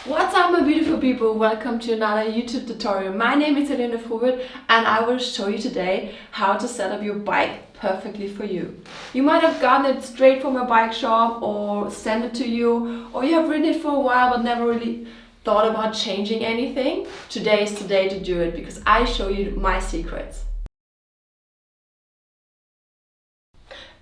What's up my beautiful people, welcome to another YouTube tutorial. My name is Helene and I will show you today how to set up your bike perfectly for you. You might have gotten it straight from a bike shop or sent it to you, or you have ridden it for a while but never really thought about changing anything. Today is the day to do it because I show you my secrets.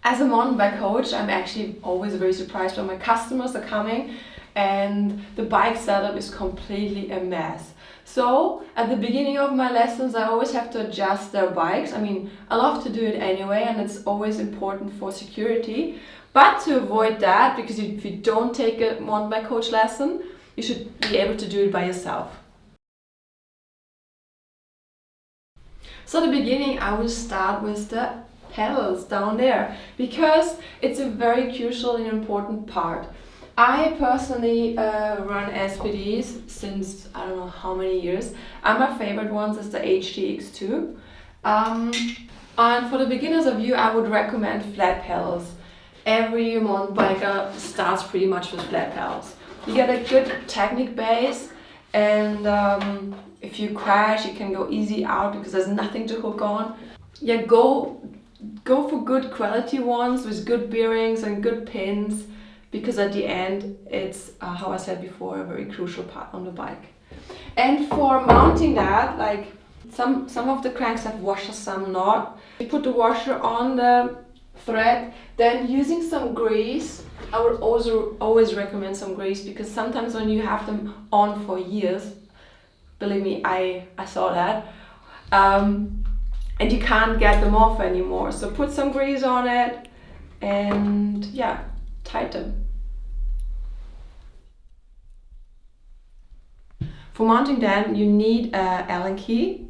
As a mountain bike coach, I'm actually always very surprised when my customers are coming and the bike setup is completely a mess. So at the beginning of my lessons I always have to adjust their bikes. I mean, I love to do it anyway and it's always important for security. But to avoid that, because if you don't take a mountain bike coach lesson, you should be able to do it by yourself. So at the beginning I will start with the pedals down there because it's a very crucial and important part. I personally run SPDs since I don't know how many years, and my favorite ones is the HTX2. And for the beginners of you, I would recommend flat pedals. Every mountain biker starts pretty much with flat pedals. You get a good technique base, and if you crash, you can go easy out because there's nothing to hook on. Yeah, go for good quality ones with good bearings and good pins, because at the end it's how I said before, a very crucial part on the bike. And for mounting that, like some of the cranks have washers, some not. You put the washer on the thread, then using some grease. I would also always recommend some grease because sometimes when you have them on for years, believe me, I saw that, and you can't get them off anymore. So put some grease on it and yeah, tighten. For mounting them, you need an Allen key.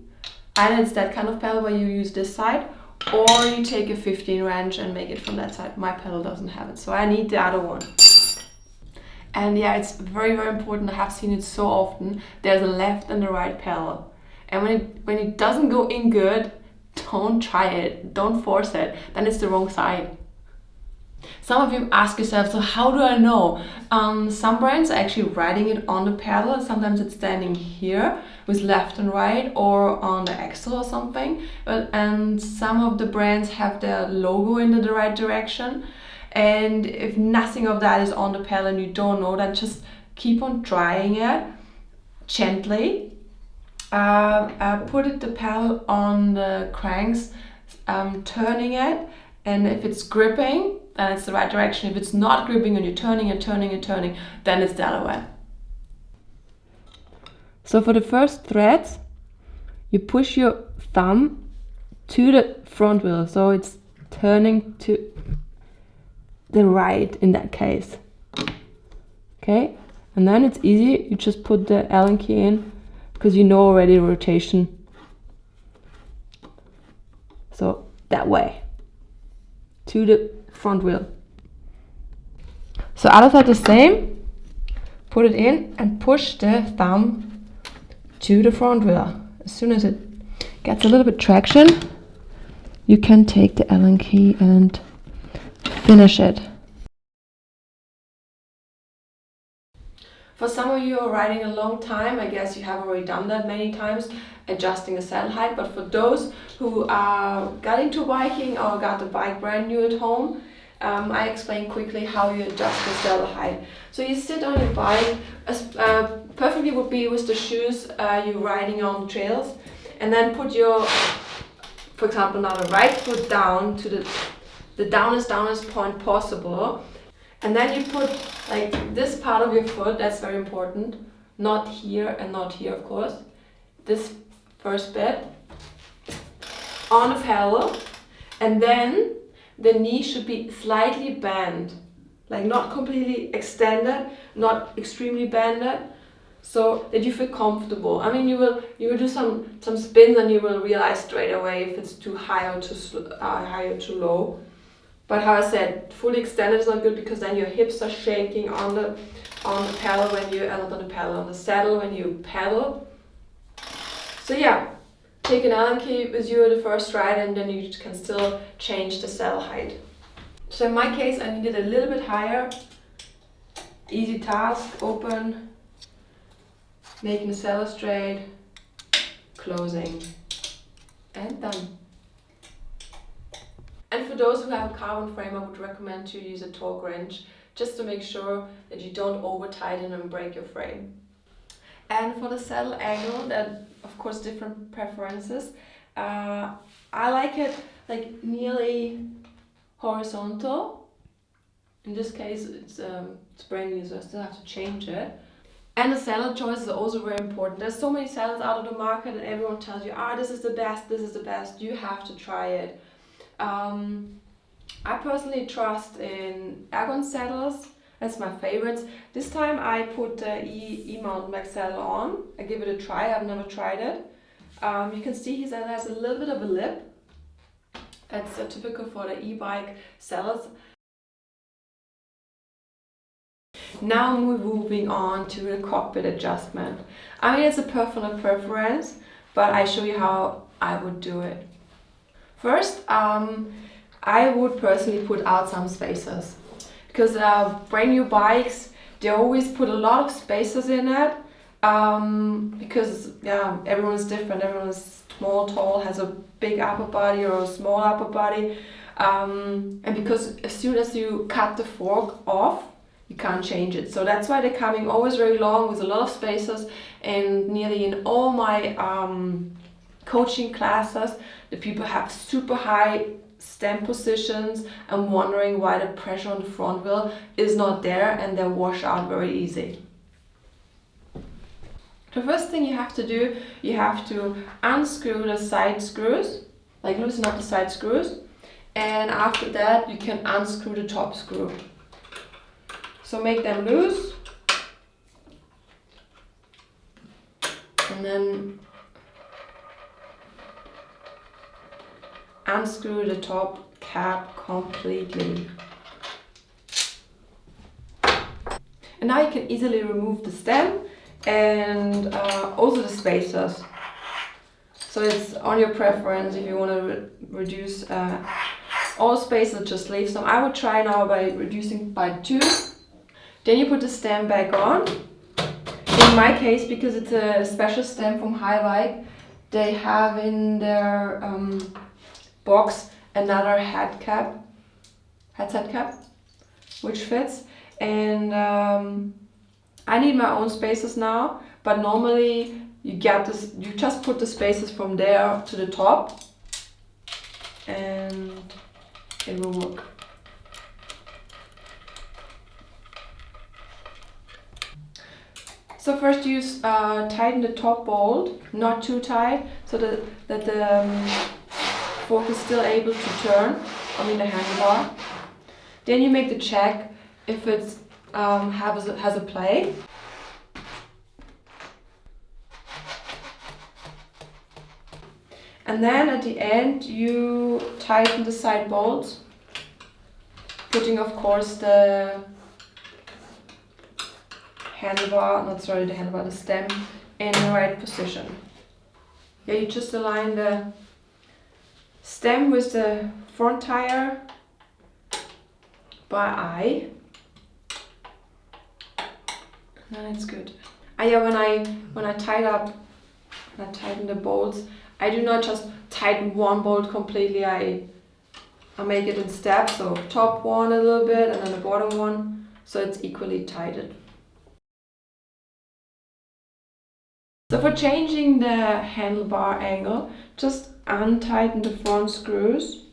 Either it's that kind of pedal where you use this side, or you take a 15 wrench and make it from that side. My pedal doesn't have it, so I need the other one. And yeah, it's very, very important. I have seen it so often. There's a left and a right pedal. And when it doesn't go in good, don't try it, don't force it, then it's the wrong side. Some of you ask yourself, so how do I know? Some brands are actually writing it on the pedal. Sometimes it's standing here with left and right or on the axle or something. And some of the brands have their logo in the right direction. And if nothing of that is on the pedal and you don't know, then just keep on trying it gently. Put the pedal on the cranks, turning it, and if it's gripping, then it's the right direction. If it's not gripping and you're turning and turning and turning, then it's the other way. So for the first threads, you push your thumb to the front wheel, so it's turning to the right in that case. Okay, and then it's easy, you just put the Allen key in because you know already rotation. So that way, to the front wheel. So other side the same, put it in and push the thumb to the front wheel. As soon as it gets a little bit traction, you can take the Allen key and finish it. For some of you who are riding a long time, I guess you have already done that many times, adjusting the saddle height. But for those who are got into biking or got the bike brand new at home, I explain quickly how you adjust the saddle height. So you sit on your bike, perfectly would be with the shoes you're riding on trails, and then put your, for example, now the right foot down to the downest point possible. And then you put like this part of your foot, that's very important, not here and not here of course, this first bit on the pedal, and then the knee should be slightly bent, like not completely extended, not extremely bended, so that you feel comfortable. I mean, you will do some spins and you will realize straight away if it's too high or too low. But how I said, fully extended is not good because then your hips are shaking on the pedal when you, not on the pedal, on the saddle when you pedal. So yeah, take an Allen key with you the first ride and then you can still change the saddle height. So in my case, I needed a little bit higher. Easy task, open, making the saddle straight, closing, and done. And for those who have a carbon frame, I would recommend to use a torque wrench just to make sure that you don't over tighten and break your frame. And for the saddle angle, that of course different preferences. I like it like nearly horizontal. In this case, it's brand new, so I still have to change it. And the saddle choice is also very important. There's so many saddles out of the market, and everyone tells you, this is the best, this is the best. You have to try it. I personally trust in Ergon saddles. That's my favorites. This time I put the mountain-bike saddle on. I give it a try. I've never tried it. You can see he has a little bit of a lip. That's typical for the e-bike saddles. Now we're moving on to the cockpit adjustment. I mean, it's a personal preference, but I show you how I would do it. First, I would personally put out some spacers, because brand new bikes, they always put a lot of spacers in it, because everyone's different. Everyone's small, tall, has a big upper body or a small upper body, and because as soon as you cut the fork off, you can't change it. So that's why they're coming always very long with a lot of spacers. And nearly in all my coaching classes, the people have super high stem positions and wondering why the pressure on the front wheel is not there, and they wash out very easy. The first thing you have to do, you have to unscrew the side screws, like loosen up the side screws, and after that you can unscrew the top screw. So make them loose, and then unscrew the top cap completely. And now you can easily remove the stem and also the spacers. So it's on your preference. If you want to reduce all spacers, just leave some. I would try now by reducing by 2. Then you put the stem back on. In my case, because it's a special stem from Haibike, they have in their box another headset cap, which fits. And I need my own spacers now, but normally you just put the spacers from there to the top, and it will work. So first you tighten the top bolt, not too tight, so that the fork is still able to turn, the handlebar. Then you make the check if it has a play. And then at the end you tighten the side bolts, putting of course the the stem in the right position. You just align the stem with the front tire by eye, and then it's good. When I tighten the bolts, I do not just tighten one bolt completely. I make it in steps, so top one a little bit and then the bottom one, so it's equally tightened. So for changing the handlebar angle, just untighten the front screws.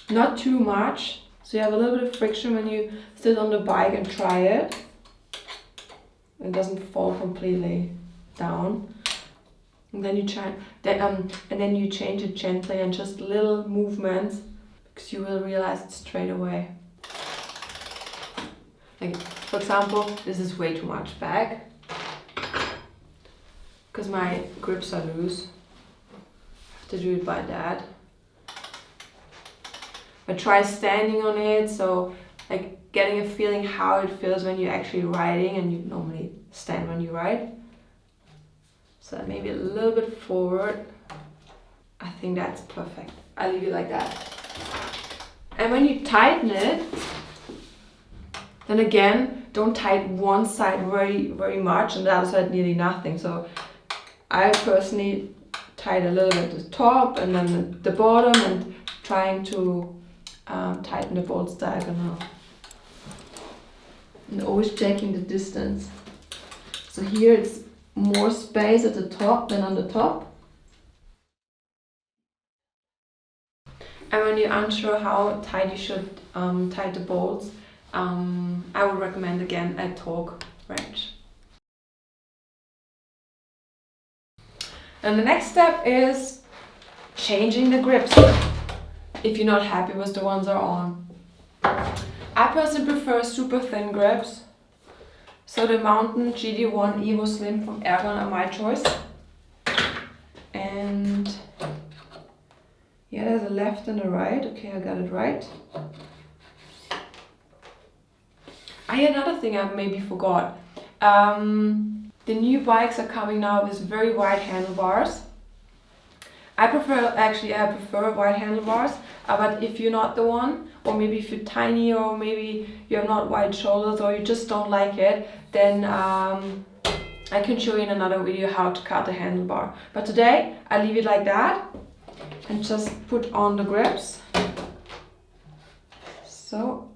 Not too much, so you have a little bit of friction when you sit on the bike and try it. It doesn't fall completely down. And then you change it gently and just little movements, because you will realize it straight away. Like, for example, this is way too much back, because my grips are loose. I have to do it by that. I try standing on it, so like getting a feeling how it feels when you're actually riding, and you normally stand when you ride. So maybe a little bit forward. I think that's perfect. I leave it like that. And when you tighten it, Then again, don't tighten one side very much and the other side nearly nothing. So I personally tied a little bit at the top and then the bottom, and trying to tighten the bolts diagonal. And always checking the distance. So here it's more space at the top than on the top. And when you're unsure how tight you should tie the bolts, I would recommend again a torque wrench. And the next step is changing the grips if you're not happy with the ones that are on. I personally prefer super thin grips. So the Mountain GD1 Evo Slim from Ergon are my choice. And yeah, there's a left and a right. Okay, I got it right. Another thing I maybe forgot. The new bikes are coming now with very wide handlebars. I prefer wide handlebars, but if you're not the one, or maybe if you're tiny, or maybe you have not wide shoulders, or you just don't like it, then I can show you in another video how to cut the handlebar. But today I leave it like that and just put on the grips. So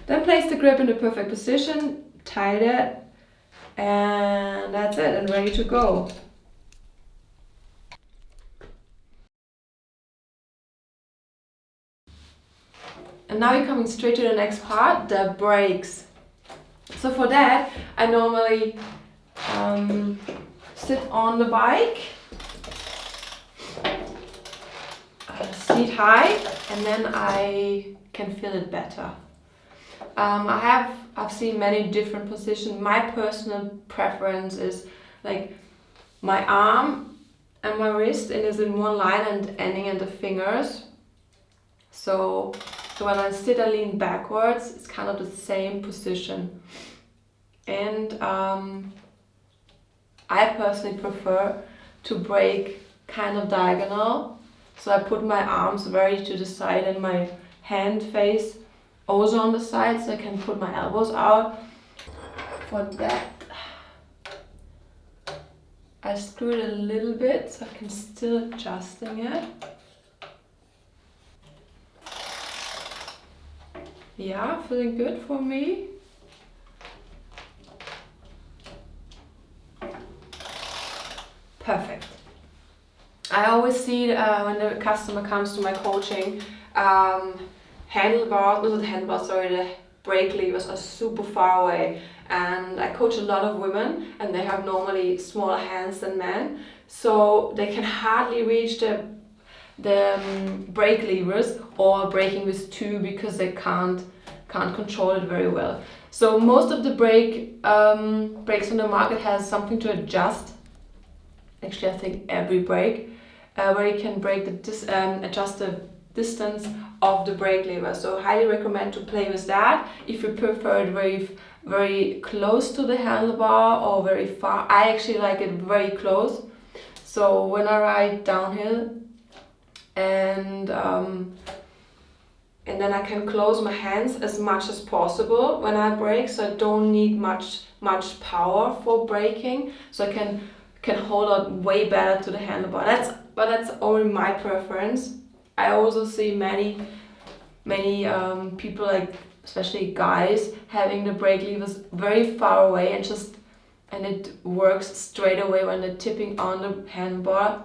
then place the grip in the perfect position, tight it, and that's it, and ready to go. And now you're coming straight to the next part, the brakes. So for that, I normally sit on the bike, seat high, and then I can feel it better. I've seen many different positions. My personal preference is like my arm and my wrist, and is in one line and ending at the fingers. So when I sit and lean backwards, it's kind of the same position. And I personally prefer to brake kind of diagonal. So I put my arms very to the side and my hand face also on the side, so I can put my elbows out. For that, I screw it a little bit so I can still adjusting it. Yeah, feeling good for me. Perfect. I always see when the customer comes to my coaching, the brake levers are super far away. And I coach a lot of women, and they have normally smaller hands than men, so they can hardly reach the brake levers or braking with two because they can't control it very well. So most of the brakes on the market has something to adjust. Actually, I think every brake where you can adjust the distance of the brake lever. So highly recommend to play with that if you prefer it very close to the handlebar or very far. I actually like it very close. So when I ride downhill, and then I can close my hands as much as possible when I brake, so I don't need much power for braking, so I can hold out way better to the handlebar. That's only my preference. I also see many people, like especially guys, having the brake levers very far away and it works straight away when they're tipping on the handlebar.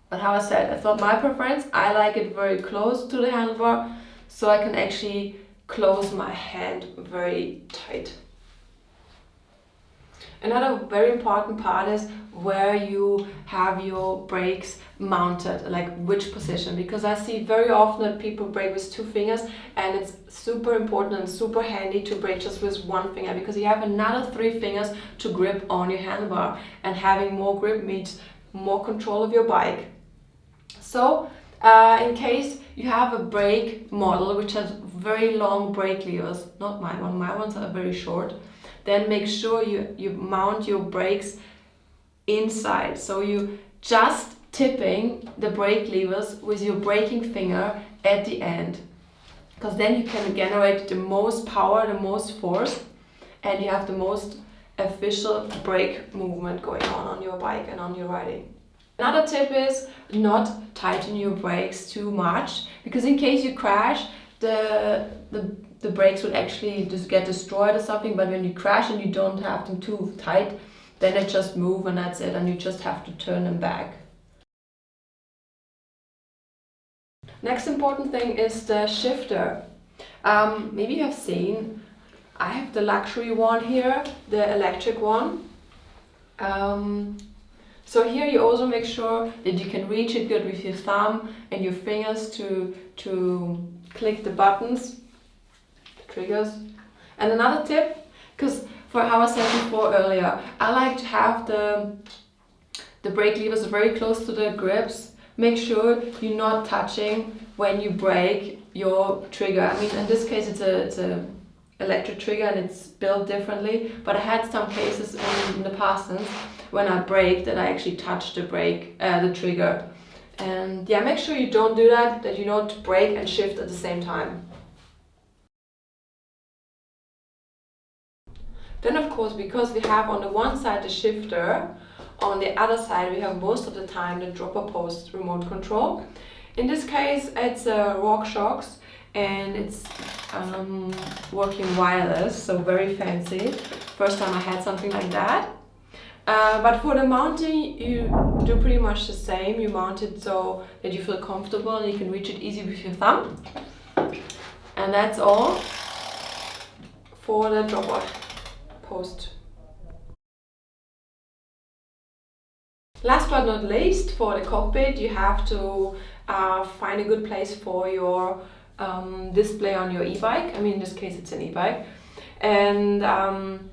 But how I said, I thought my preference, I like it very close to the handlebar, so I can actually close my hand very tight. Another very important part is where you have your brakes mounted, like which position, because I see very often that people brake with 2 fingers, and it's super important and super handy to brake just with 1 finger, because you have another 3 fingers to grip on your handlebar, and having more grip means more control of your bike. So in case you have a brake model which has very long brake levers, not my ones are very short, then make sure you mount your brakes inside. So you just tipping the brake levers with your braking finger at the end. because then you can generate the most power, the most force, and you have the most efficient brake movement going on your bike and on your riding. Another tip is not tighten your brakes too much, because in case you crash, the brakes will actually just get destroyed or something, but when you crash and you don't have them too tight, then they just move and that's it, and you just have to turn them back. Next important thing is the shifter. Maybe you have seen, I have the luxury one here, the electric one. So here you also make sure that you can reach it good with your thumb and your fingers to click the buttons, the triggers. And another tip, because for how I said before earlier, I like to have the brake levers very close to the grips. Make sure you're not touching when you brake your trigger. I mean, in this case it's a electric trigger and it's built differently, but I had some cases in the past when I braked that I actually touched the trigger. And yeah, make sure you don't do that you don't brake and shift at the same time. Then of course, because we have on the one side the shifter, on the other side we have most of the time the dropper post remote control. In this case it's RockShox and it's working wireless, so very fancy. First time I had something like that. But for the mounting you do pretty much the same. You mount it so that you feel comfortable and you can reach it easy with your thumb. And that's all for the dropper post. Last but not least, for the cockpit you have to find a good place for your display on your e-bike. I mean, in this case it's an e-bike. And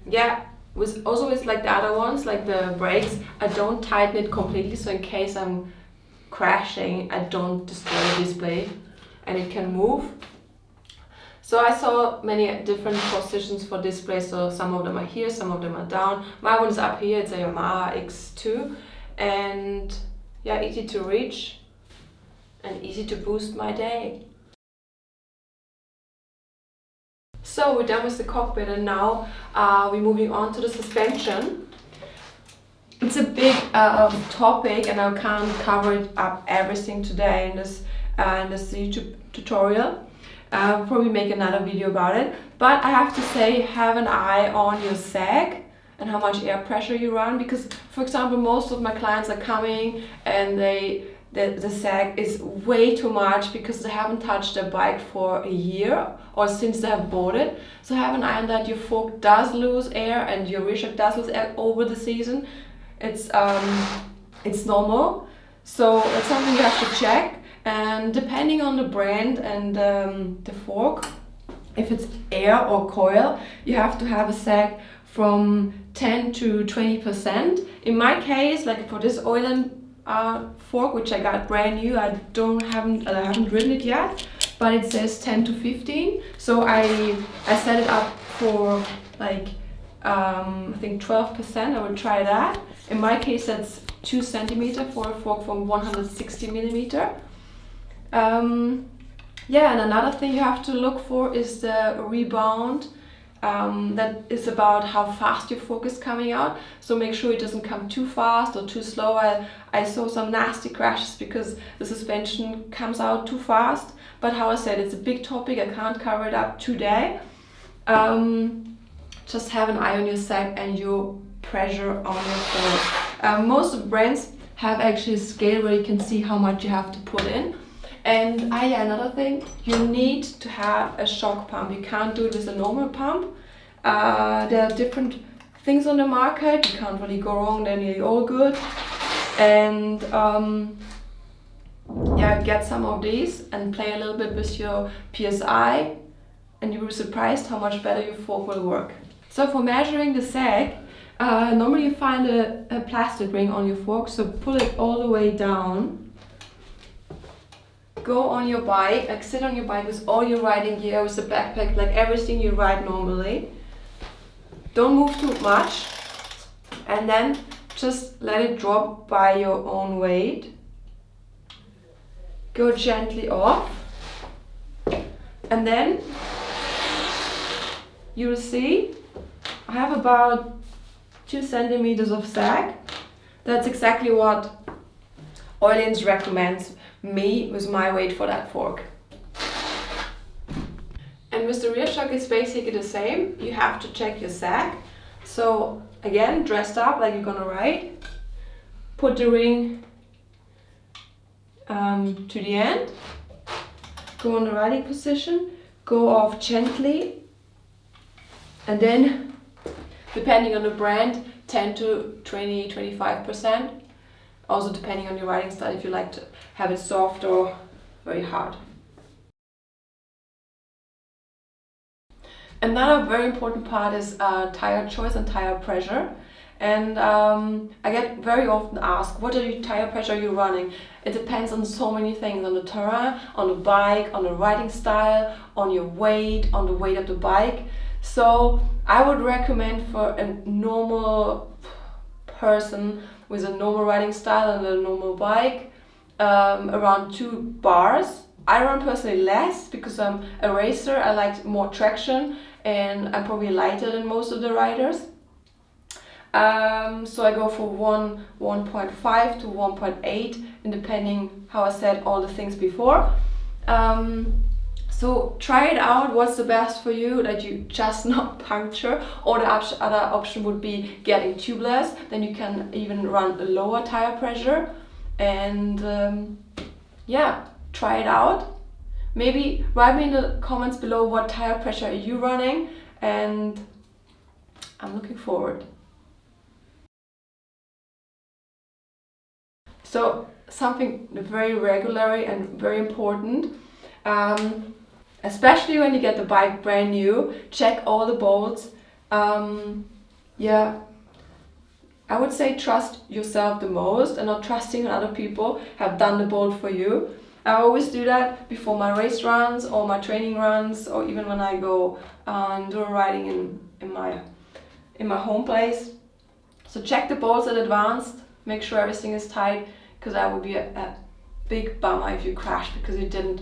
yeah, with like the other ones, like the brakes, I don't tighten it completely, so in case I'm crashing I don't destroy the display and it can move. So I saw many different positions for display, so some of them are here, some of them are down. My one is up here, it's a Yamaha X2, and yeah, easy to reach and easy to boost my day. So we're done with the cockpit and now we're moving on to the suspension. It's a big topic and I can't cover it up everything today in this YouTube tutorial. I'll probably make another video about it, but I have to say, have an eye on your sag and how much air pressure you run, because for example most of my clients are coming and the sag is way too much because they haven't touched their bike for a year or since they have bought it. So have an eye on that. Your fork does lose air and your rear shock does lose air over the season. It's normal, so it's something you have to check. And depending on the brand and the fork, if it's air or coil, you have to have a sag from 10 to 20%. In my case, like for this Oilen fork, which I got brand new, I haven't ridden it yet, but it says 10 to 15. So I set it up for like I think 12%. I will try that. In my case, that's 2 centimeters for a fork from 160 millimeter. Yeah, and another thing you have to look for is the rebound. That is about how fast your fork is coming out, so make sure it doesn't come too fast or too slow. I saw some nasty crashes because the suspension comes out too fast, but how I said, it's a big topic, I can't cover it up today. Just have an eye on your sag and your pressure on your fork. Most of the brands have actually a scale where you can see how much you have to put in. And yeah, another thing, you need to have a shock pump. You can't do it with a normal pump. There are different things on the market. You can't really go wrong, they're nearly all good. And yeah, get some of these and play a little bit with your PSI and you'll be surprised how much better your fork will work. So for measuring the sag, normally you find a plastic ring on your fork, so pull it all the way down. Go on your bike, like sit on your bike with all your riding gear, with the backpack, like everything you ride normally. Don't move too much, and then just let it drop by your own weight. Go gently off, And then you'll see I have about 2 centimeters of sag. That's exactly what Oilins recommends me with my weight for that fork. And with the rear shock it's basically the same. You have to check your sag. So again, dressed up like you're gonna ride. Put the ring to the end. Go on the riding position. Go off gently. And then, depending on the brand, 10 to 20, 25%. Also depending on your riding style, if you like to have it soft or very hard. Another very important part is tire choice and tire pressure. And I get very often asked, what tire pressure are you running? It depends on so many things, on the terrain, on the bike, on the riding style, on your weight, on the weight of the bike. So I would recommend for a normal person with a normal riding style and a normal bike, around 2 bars. I run personally less because I'm a racer. I like more traction and I'm probably lighter than most of the riders. So I go for 1.5 to 1.8, and depending how I said all the things before. So try it out, what's the best for you, that you just not puncture, or the other option would be getting tubeless, then you can even run a lower tire pressure. And yeah, try it out. Maybe write me in the comments below what tire pressure are you running, and I'm looking forward. So something very regularly and very important, especially when you get the bike brand new, check all the bolts. Yeah, I would say trust yourself the most and not trusting other people have done the bolt for you. I always do that before my race runs or my training runs, or even when I go enduro riding in my home place. So check the bolts in advance, make sure everything is tight, because that would be a big bummer if you crash because you didn't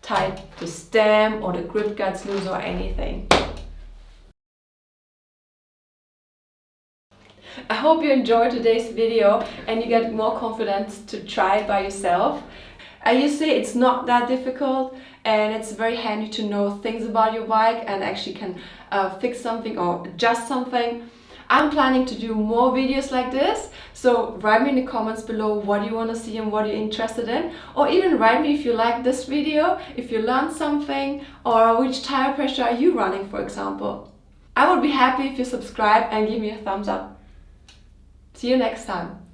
tie the stem or the grip gets loose or anything. I hope you enjoyed today's video and you get more confidence to try it by yourself. I used to say it's not that difficult, and it's very handy to know things about your bike and actually can fix something or adjust something. I'm planning to do more videos like this, so write me in the comments below what you want to see and what you're interested in, or even write me if you like this video, if you learned something, or which tire pressure are you running, for example. I would be happy if you subscribe and give me a thumbs up. See you next time.